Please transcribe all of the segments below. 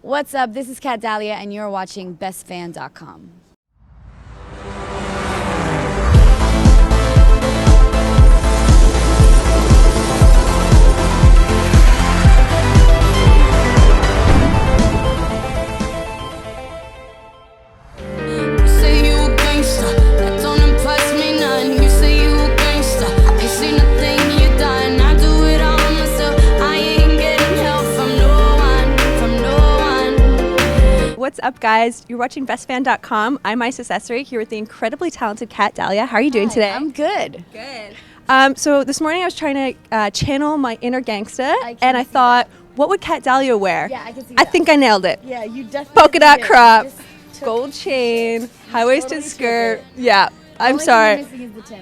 What's up? This is Kat Dahlia, and you're watching BestFan.com. What's up, guys? You're watching BestFan.com. I'm Essery here with the incredibly talented Kat Dahlia. How are you doing today? I'm good. Good. So this morning I was trying to channel my inner gangsta, and I thought, what would Kat Dahlia wear? Yeah, I can see that. I think I nailed it. Yeah, you definitely Polka dot did. crop, gold chain, high-waisted skirt. Yeah, I'm sorry.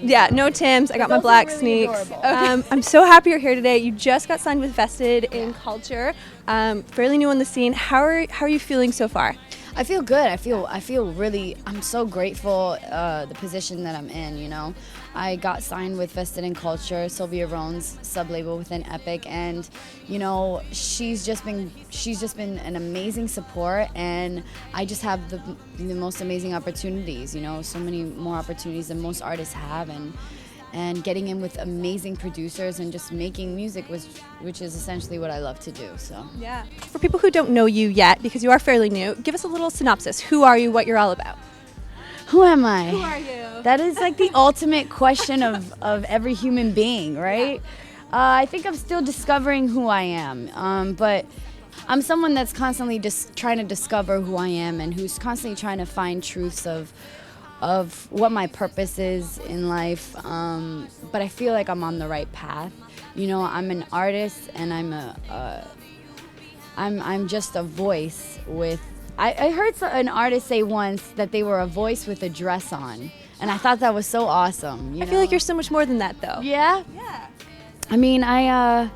Yeah, no Tims. I got my black sneaks. I'm so happy you're here today. You just got signed with Vested in Culture. Fairly new on the scene. How are you feeling so far? I feel good. I feel really. I'm so grateful the position that I'm in. You know, I got signed with Vested in Culture, Sylvia Roan's sub-label within Epic, and you know, she's just been an amazing support, and I just have the most amazing opportunities. You know, so many more opportunities than most artists have, and getting in with amazing producers and just making music, which is essentially what I love to do. So yeah. For people who don't know you yet, because you are fairly new, give us a little synopsis. Who are you? What you're all about? Who am I? Who are you? That is like the ultimate question of every human being, right? Yeah. I think I'm still discovering who I am, but I'm someone that's constantly just trying to discover who I am and who's constantly trying to find truths of what my purpose is in life, but I feel like I'm on the right path. You know, I'm an artist, and I'm just a voice with. I heard an artist say once that they were a voice with a dress on, and I thought that was so awesome. I feel like you're so much more than that, though. Yeah. Yeah. I mean, I'm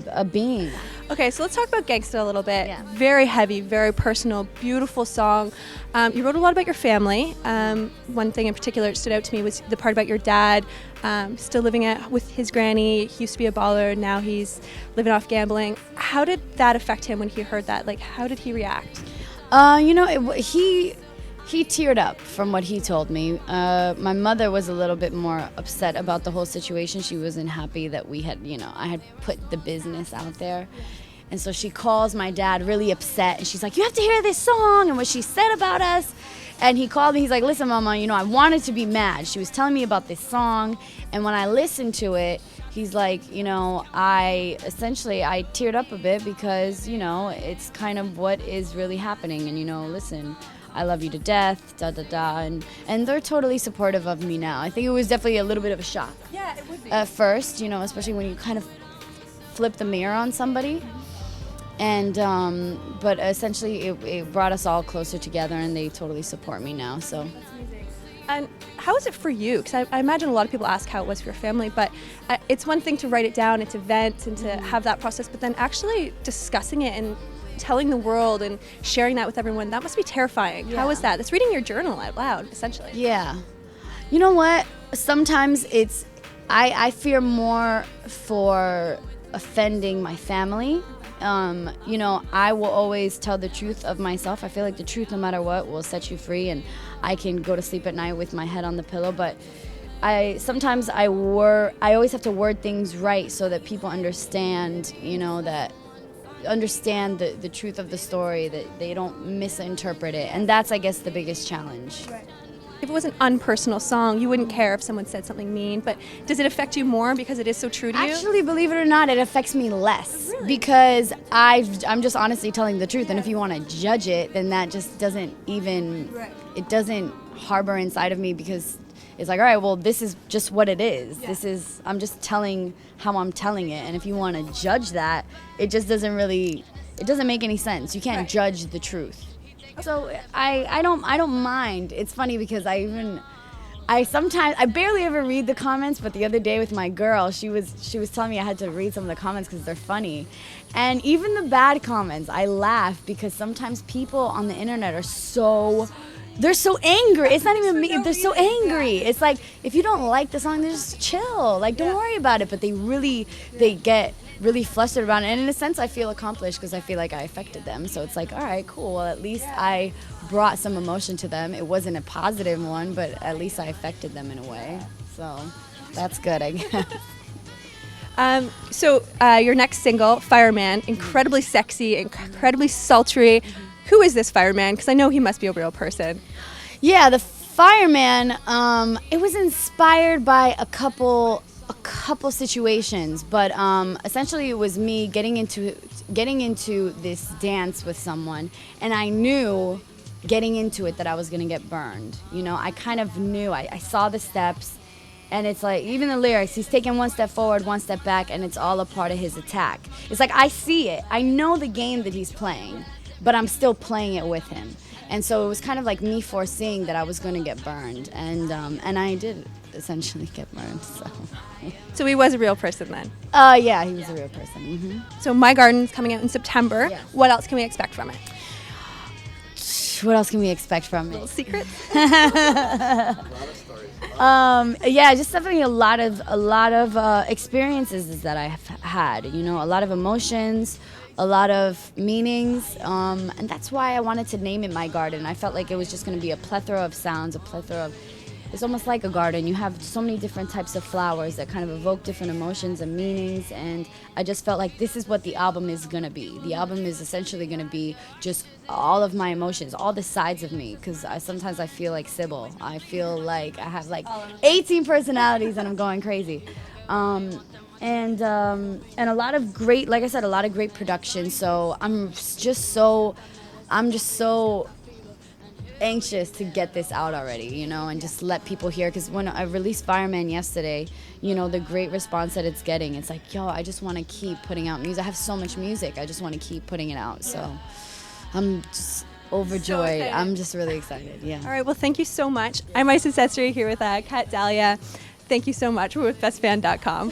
a being. Okay, so let's talk about Gangsta a little bit. Yeah. Very heavy, very personal, beautiful song. You wrote a lot about your family. One thing in particular that stood out to me was the part about your dad still living with his granny. He used to be a baller, now he's living off gambling. How did that affect him when he heard that? Like, how did he react? You know, he teared up from what he told me. My mother was a little bit more upset about the whole situation. She wasn't happy that we had, you know, I had put the business out there. And so she calls my dad really upset, and she's like, you have to hear this song and what she said about us. And he called me, he's like, listen, Mama, you know, I wanted to be mad. She was telling me about this song, and when I listened to it, he's like, you know, I teared up a bit because, you know, it's kind of what is really happening. And, you know, listen, I love you to death, and they're totally supportive of me now. I think it was definitely a little bit of a shock. Yeah, it would be. At first, you know, especially when you kind of flip the mirror on somebody. And, but essentially it brought us all closer together, and they totally support me now, so. That's amazing. And how is it for you? Because I imagine a lot of people ask how it was for your family, but it's one thing to write it down, it's events, and to have that process, but then actually discussing it and telling the world and sharing that with everyone, that must be terrifying. Yeah. How is that? That's reading your journal out loud, essentially. Yeah. You know what? Sometimes I fear more for offending my family. You know, I will always tell the truth of myself. I feel like the truth, no matter what, will set you free, and I can go to sleep at night with my head on the pillow. But sometimes I always have to word things right so that people understand, you know, understand the truth of the story, that they don't misinterpret it. And that's, I guess, the biggest challenge. Right. If it was an unpersonal song, you wouldn't care if someone said something mean, but does it affect you more because it is so true to you? Actually, believe it or not, it affects me less. Really? Because I'm just honestly telling the truth, and if you want to judge it, then that just doesn't even, it doesn't harbor inside of me, because it's like, all right, well, this is just what it is. Yeah. I'm just telling how I'm telling it, and if you want to judge that, it just doesn't make any sense. You can't judge the truth. So I don't mind. It's funny because I barely ever read the comments, but the other day with my girl, she was telling me I had to read some of the comments because they're funny. And even the bad comments, I laugh because sometimes people on the internet are so they're so angry. It's not even me. They're so angry. It's like, if you don't like the song, then just chill. Like, don't worry about it. But they get really flustered around it. And in a sense, I feel accomplished because I feel like I affected them. So it's like, all right, cool. Well, at least I brought some emotion to them. It wasn't a positive one, but at least I affected them in a way. So that's good, I guess. So your next single, Fireman, incredibly sexy, incredibly sultry. Who is this Fireman? Because I know he must be a real person. Yeah, the Fireman, it was inspired by a couple situations, but essentially it was me getting into this dance with someone, and I knew getting into it that I was gonna get burned. You know, I kind of knew. I saw the steps. And it's like, even the lyrics, he's taking one step forward, one step back, and it's all a part of his attack. It's like, I see it. I know the game that he's playing, but I'm still playing it with him. And so it was kind of like me foreseeing that I was going to get burned. And I did essentially get burned, so. So he was a real person then? Yeah, he was a real person. Mm-hmm. So My Garden's coming out in September. Yes. What else can we expect from it? What else can we expect from it? Little secrets? Yeah, just definitely a lot of experiences that I've had. You know, a lot of emotions, a lot of meanings, and that's why I wanted to name it My Garden. I felt like it was just going to be a plethora of sounds, a plethora of. It's almost like a garden. You have so many different types of flowers that kind of evoke different emotions and meanings, and I just felt like this is what the album is going to be. The album is essentially going to be just all of my emotions, all the sides of me, because sometimes I feel like Sybil. I feel like I have like 18 personalities and I'm going crazy. And a lot of great, like I said, a lot of great production. So I'm just so anxious to get this out already, you know, and just let people hear, because when I released Fireman yesterday, you know, the great response that it's getting, it's like, yo, I just want to keep putting out music. I have so much music, I just want to keep putting it out. So I'm just overjoyed. I'm just really excited. Yeah. All right, well, thank you so much. I'm Essery here with Kat Dahlia. Thank you so much. We're with bestfan.com.